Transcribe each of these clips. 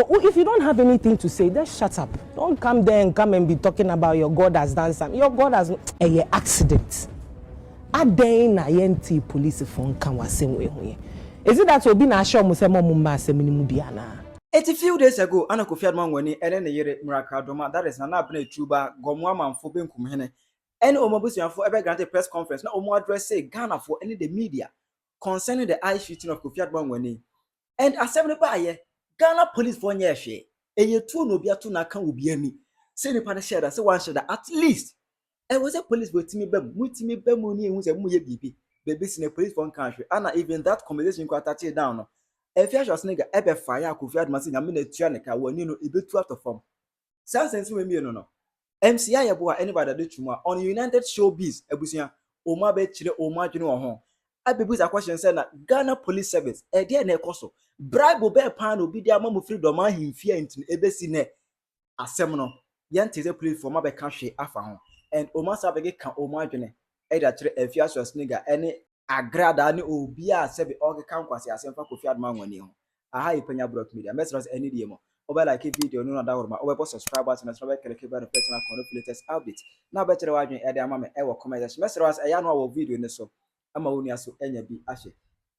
if you don't have anything to say, then shut up. Don't come there and come and be talking about your God has done something. Your God has a accident. Aden na yenti police phone kan wasem we ho. Is it that obi na show mo say mo mumba asem ni mu bia na? A few days ago, Anna Kofi Adoma Afia and then the Miracle Doma, that is an abne tuba, Gomwa for Benkum Hene. Any Omobusian for ever granted press conference, no more address say Ghana for any the media concerning the eye shooting of Kofi Adoma Afia. And as 7 by Ghana police for year share. A year 2 no be a 2 na can will be any. Say the partner share that so one share that at least. And was a police with me, Bemuni, who's a Muye BP, baby in a police one country, and even that conversation got touched down. If you just nigga ever fire, Kofi Adoma Afia, I mean a Tianica, when you know a bit out of form. Sense we me no. Yaa Yeboah Vida Adutwumwaa on United Showbiz, Ebusia, Oma be chile Oma Junu home. I be a question said that Ghana Police Service, a dear necoso, bribe be pan obi dia mamu freedom man him fear into ebesine a seminal. Yan teaser police for my country afa home. And Oma Sabege can Oma June, either a fiasco nigga, any agrada ni obia sebi organ canquasi as for Kofi Adoma Afia. A high Penyah broke media, message any demo. Over like a video, no doubt, over subscribe button and subscribe to the personal latest updates. Now, better watching Eddie Mama ever comment. Message us a young video in the so. I'm a unia so any be ashe.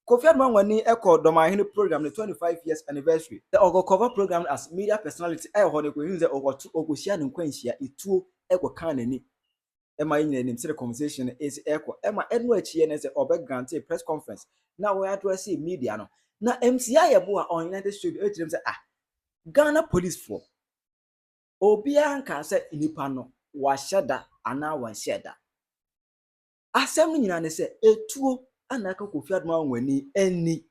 Kofi Adoma Afia echo Doma program the 25 years anniversary. The Ogo cover program as media personality. I hold the use the over 2 Ogosian and Quenchia, it 2 echo canny. Emma in the name the conversation is echo. Emma Edward Chien as a Obek granted press conference. Now we address media. Now, Yaa Yeboah on United States say, Ghana police for Obian can say inipano was shada ana one shada. Asem nyina say etuo anaka Kofi Adoma Afia eni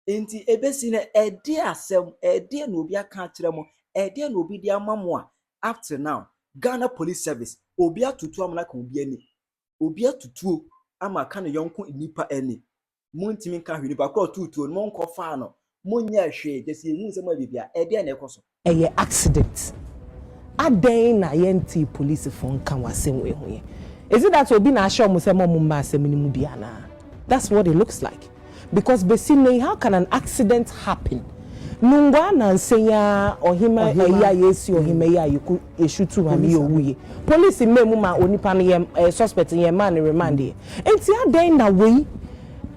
enti ebesine ede asem ede na obi aka kire mo ede na obi di amamo a up to now Ghana Police Service obi atutu amana kan obi ani obi atutuo ama kan yonko inipa ani montimi kan hwini ba ko tutuo no monko fa no Munya share just you use my bibia e dey na ekoso A accident. Aden na yenti police phone kan wasem we ho. Is it that obi na show mo say mo mumba asem ni mu bia na? That's what it looks like. Because basically, how can an accident happen? Nungwa na nsenya ohima eya yesi ohima ya yiku eshutu ami owuye. Police memu ma onipa no suspect ye man remand e. Enti aden na we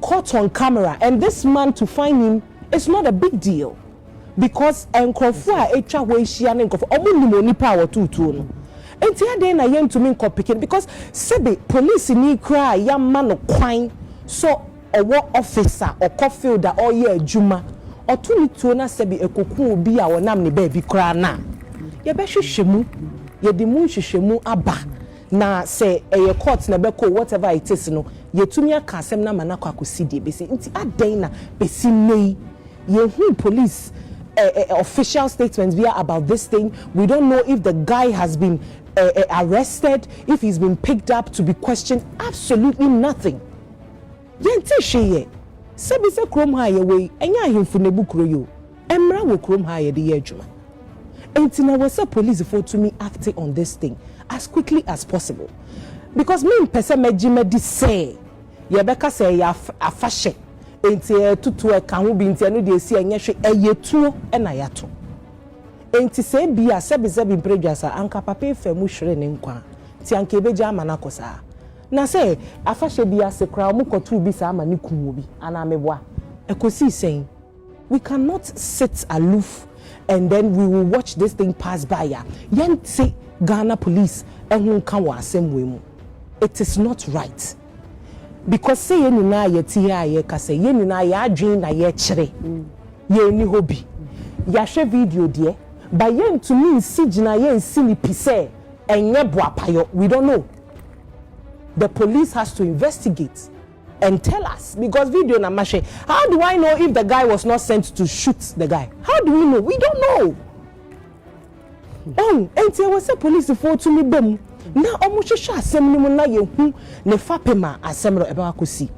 caught on camera, and this man to find him, it's not a big deal. Because enkrofo a etwa we hia ne enkrofo omunimo nipa wa tutuo no. Enti aden na yen to me pikin because sebe police ni kra ya ma no kwan so owo officer or cofield da or ye adwuma otuni tuo na sebe ekoku obi a wonam ne ba bi kra na ye be hwehwemu ye di mu hwehwemu aba na say eye court na be ko whatever it is no ye tumi aka asem na manakwa akosidie be say nti aden na be si nei ye hu police official statements via about this thing. We don't know if the guy has been arrested, if he's been picked up to be questioned. Absolutely nothing. Yente sheye sebi se krom ha ye we enya ahemfu ne bukuro yo emra wo krom ha ye de ye adwuma enti na we say police for to me acting on this thing as quickly as possible because me person megimedi say ye beka say ya afahye enti tutu e kan ho bi enti no de esi enye hwe eyetuo na yato enti se bia sebi mpredwasa anka papa efemu hwere ne nkwa ti anka ebeja amana kosa na say afahye bia se kra mu kotu bi sa amane kunwo bi ana meboa ekosi saying we cannot sit aloof and then we will watch this thing pass by ya yente Ghana police ehun kan wa asem we mu. It is not right. Because say ye nina ye ti ye ka say ye nina ye adwen na ye kire ye ni hobi ya hwe video de ba ye to me sigina ye nsi ni pise enye boapayo. We don't know. The police has to investigate and tell us because video na mashe. How do I know if the guy was not sent to shoot the guy? How do we know? We don't know. Oh, and there was a police for to me bem. Na omuhwehwe asem ni mu na yehu ne fapema asem ro ebe akosi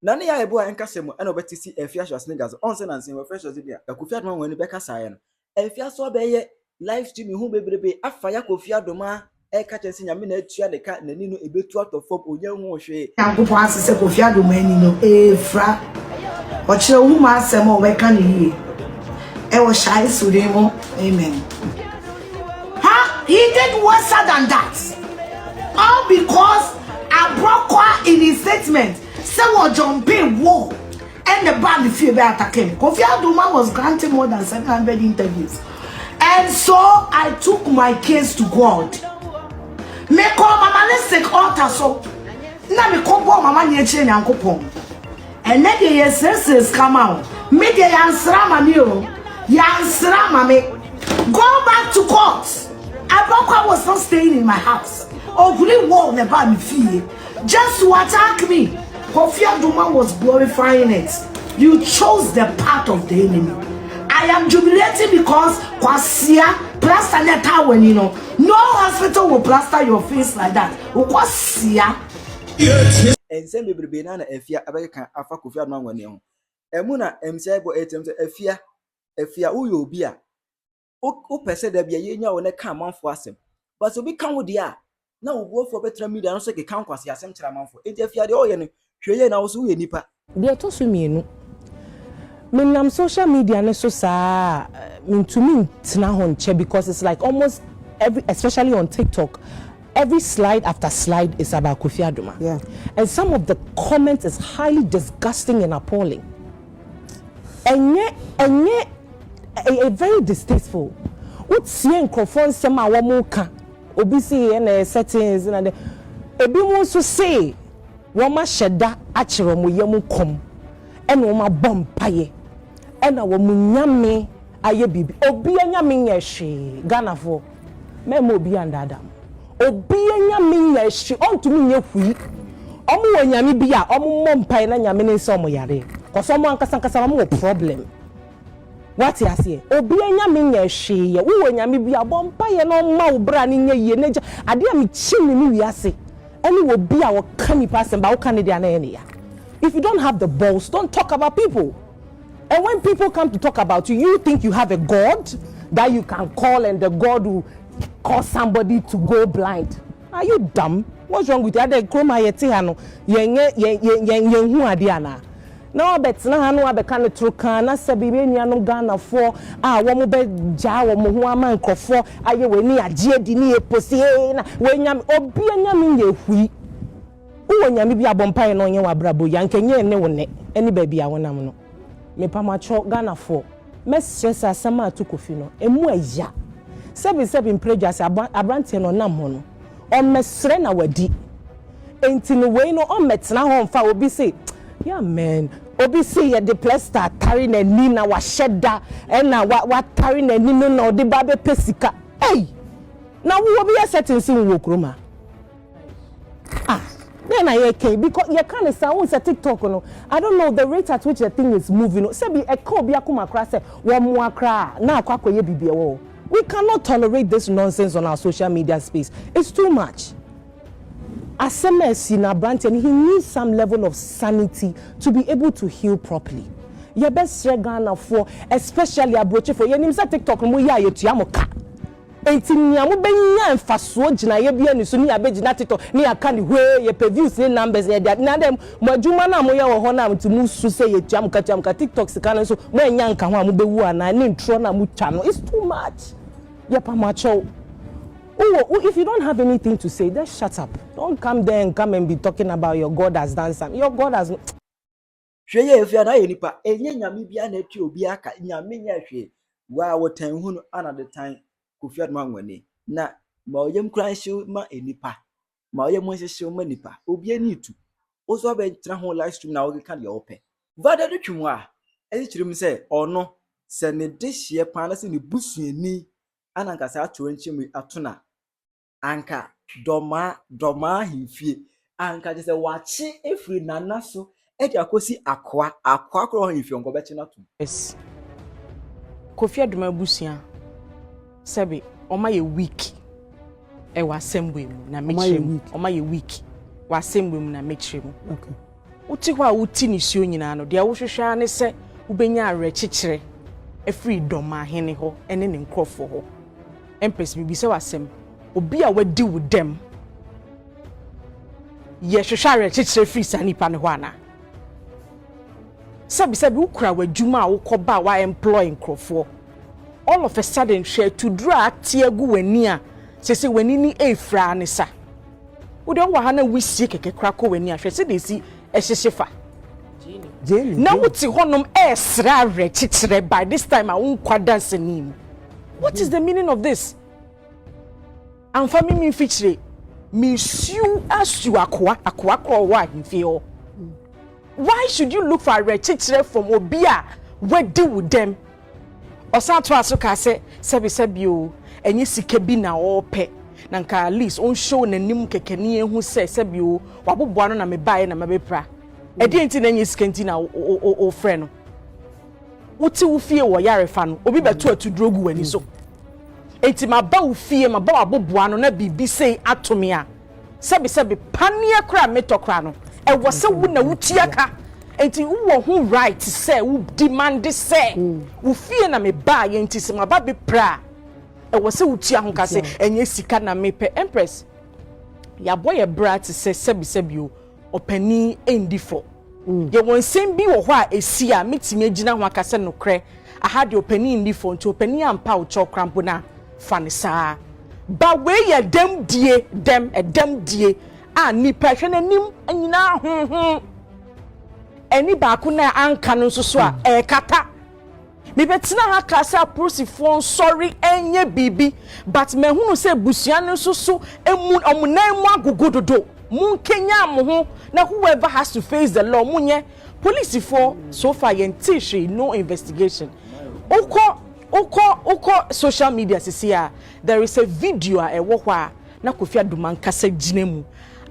na ne Yaa Yeboah enkasem e no betisi efiaso niggas onse na nsen we fresh bia Kofi Adoma wani beka saye no efiaso be ye live stream hu bebrebe afa ya Kofi Adoma e ka chese nyame na atua de ka nani no ebetu atofop onya hu hwe yankopon asese Kofi Adoma ani no efra o kire hu ma asem o beka ne yie was shy Sudemo. Amen. Huh? He did worse than that. All because I broke in his statement. Say what John Payne won. And the band fear attack him. Kofi Adoma was granted more than 700 interviews. And so I took my case to God. Me call mama let's take altar so. Na me call mama nye che nyankopon. And let the yeses come out. Me the yansra mami o. Yansra mami. Go back to court. Abokwa was not staying in my house. Oguli wall the band fee. Just to attack me. Kofi Adoma was glorifying it. You chose the path of the enemy. I am jubilating because kwasia plaster neta when you know no hospital will plaster your face like that. Kwasia. And send me bribena na Afia abeka afa Kofi Adoma ngwane ho. Emu na MCI bo etem se Afia uyo obi a o pese da bia ye nya wo na ka manfo asem. But obi kan wo dia na wo for betra media no so ke kan kwase asem kira manfo. Enti Afia de o ye no hweye na wo so wo ye nipa. De to so mienu. Menam social media ne so sa to me tina honche because it's like almost every, especially on TikTok, every slide after slide is about Kofi Adoma. Yeah. And some of the comments is highly disgusting and appalling. And yet, very distasteful. What see microphone sema wa muka obi see na settings na de ebi mo so say wo ma sheda akere mo yam kom e na wo ma bompaye e na wo munyame aye bibi obi anyame nyehwe Ghana fo memo obi andada obi anyame nyehwe ontumi nye hui omo wo nyame bi a omo mompaye na nyame ne se omo yare koso omo ankasa omo problem. What you say? Obi anyame nyehwe ye wo nyame bi abompaye no ma wo bra ne nye ye neja ade a me chim ni wiase any will be our canny person but Canadian. If you don't have the balls, don't talk about people. And when people come to talk about you, you think you have a God that you can call and the God will cause somebody to go blind. Are you dumb? What's wrong with you? Ade kroma yete hano yen hu ade ana. Na obetina hano abeka ne truka na sebibe nuanom Ghana for wo mo be ja wo mo ho ama nkofo aye we ni agye di ni eposi na we nyam obi anyam ye hui wo nyam bi abompai no nye wabrabo yankenye ne wo ne eni ba bia wonam no me pamacho Ghana for me stress asama to Kofi no emu aya sebi prejas abrante no nam ho no o mesre na wadi enti no we no o metena ho mfa obi say yeah man obi say ye the plaster carry na ni na wa sheda and na wa carry na ni no na de ba be pesika hey na wo obi ya setting sin wo kroma then I okay because you can't sound on TikTok no I don't know the rate at which the thing is moving no say be e ka obi akoma kra say wo mo akra na akwakoye bibie wo we cannot tolerate this nonsense on our social media space. It's too much. Asemesi na branch and he needs some level of sanity to be able to heal properly. Your best Ghana for especially abroach for your name say TikTok mo ya yetua mo ka. Enti nya mo benya mfaso gina ye bia ni so ni abegina TikTok ni aka ni hwe ye views ni numbers ye na dem mo adwuma na mo ye wo ho na mo timu su say yetua mo ka TikTok sika no so mo enya nka ho a mo bewu ana ni ntro na mo twa no. It's too much. Ye pa macho. Oh, if you don't have anything to say, just shut up. Don't come there and come and be talking about your God has done something. Your God has not. Hweye Afia na ye nipa enye nyame bia na atu obi aka nyame nya hwe wa wotan hu no ana the time Kofi Adoma ngwane na ma oyem kran hye ma enipa ma oyem hye ma nipa obi ani tu ozo ba tena ho live stream na wo ka de ope vada de twum a e kirim se ono se ne de hye pa na se ne busuani ana nka sa atoro nchim atuna anka doma hifie anka je se wachi efri nana so e de akosi akwa kro hifie nko be chi na to Yes. Kofi Adoma busia sebe oma ye week e wa assembly mu na mechirem oma ye week wa assembly mu na mechirem. Okay. Uti kwa uti ni sio nyina no de wohwehwa ne se ubenya are chichire efri doma hene ho ene ne nkrofo ho empes bibi se wasem obi a wadi wo dem ye hwehwa are chichire free sanipa ne ho ana sabi ukura wadwuma a wokoba wa employ nkrofo all of a sudden share to draw tiagu wenia say weni ni efra ne sa wo de wo ha na wisie keke krako weni ahwe se de si ehyehyefa na wuti honom esra rechichire by this time I won kwada senim. What is the meaning of this? And for me feature me sue asu akwa wa himfio. Why should you look for a rechichire from obia we deal with them? Osan to asuka se sebio enye sike bi na ope na nka at least on show nanim kekeni ehu se sebio waboboa no na me bae na mabepra. Edi enti na enye sike enti na o frɛ no wuti wo fie wo yarefa no obi beto atudrogu wani so enti maba wo fie maba waboboa no na bibi sei atome a sebi pania kra metokra no e wo se wo na wutiaka enti wo ho right say wo demand say wo fie na me ba ye enti se maba be pra e wo se wutia ho ka se enye sika na mepe empress ya boy e bra ti se sebi o opani endi for ye won sem bi wo ho a esi a metimi agina ho aka se nokre aha de opani endi for nti opani ampa wo chokrampo na fanisa ba we ye dem die a nipa hwe nanim anyina ho eni ba ko na anka no so a e kata me betina ha klasa prosifo sorry enye bibi but me hunu se busua no so emu omunan mu agogododo mun kenya mo ho na whoever has to face the law munye police for so far yentishi no investigation uko social media sisia there is a video a ewo hwa na Kofi Adoma nkasa ginemu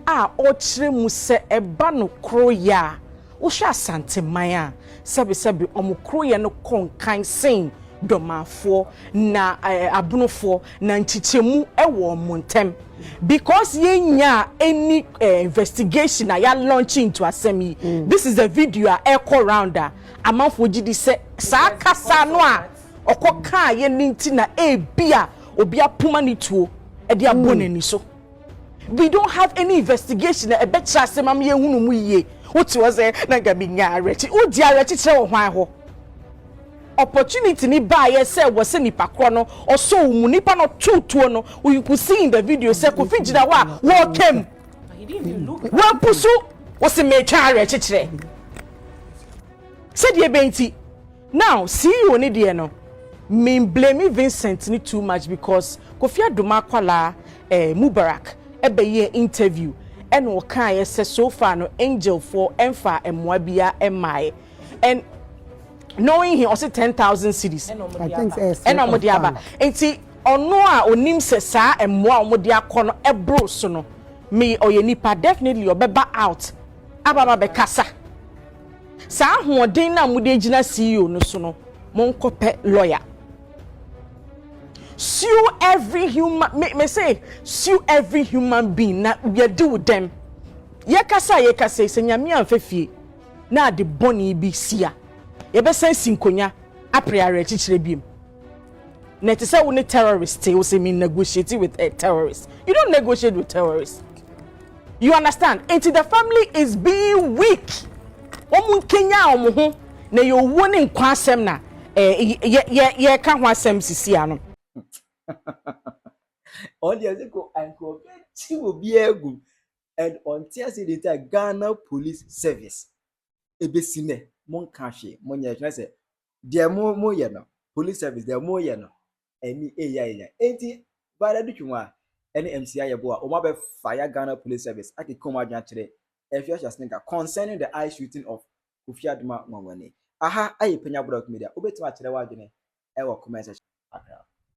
a o kire mu se eba no kro ya wo hwa santeman a sebi omukro ye no konkan sen domafo na abunofo na nchichemu ewo montem because yenya any investigation na ya launch into assembly. This is a video a echo rounder amanfo gidi se sa kasa no a okoka ye ninti na ebia obi apuma ni tuo e dia bonani so we don't have any investigation e be kira semam ye hunu mu yiye oti wo se na gabi nya arechi o di arechi kire wo hwan ho opportunity ni ba ye say wo se nipa kro no oso mu nipa no tutuo no you could see in the video say Kofi gina wa wo came he didn't even look wa pusu wo se me twa arechi kire said ye benti now see you ni de no me blame Vincent ni too much because Kofi Adoma kwala Mubarak ebeye interview and wo kan ye say so far no angel for emfa emwabia emai and knowing he also 10,000 cities I think and omodiaba enti ono a onim se sa emwa omodia kono ebro so no me oye nipa definitely obeba out ababa be kasa sa hoden na mode gina CEO no so no monkope lawyer sue every human me say sue every human being na we deal with them ye kasa se nyame amfefie na de boni bi sia ye be san sinkonya apriare chichire biem na te say we terrorist we say me negotiate with a terrorist. You don't negotiate with terrorists. You understand? Until the family is being weak omun kenya omo na ye woni nkwa asem na ye ka ho asem sisi ano on the other go and go ti will be egu and on Thursday the Ghana Police Service ebesine mon kahwe mon ye say there mo ye no police service there mo ye no eni eya enti Vida Adutwumwaa any Yaa Yeboah o ma be fire Ghana Police Service ake come adwan kire efia sneaker concerning the eye shooting of Kofi Adoma Afia aha ayi Penyah media obetima kire wa adwene e wo comment section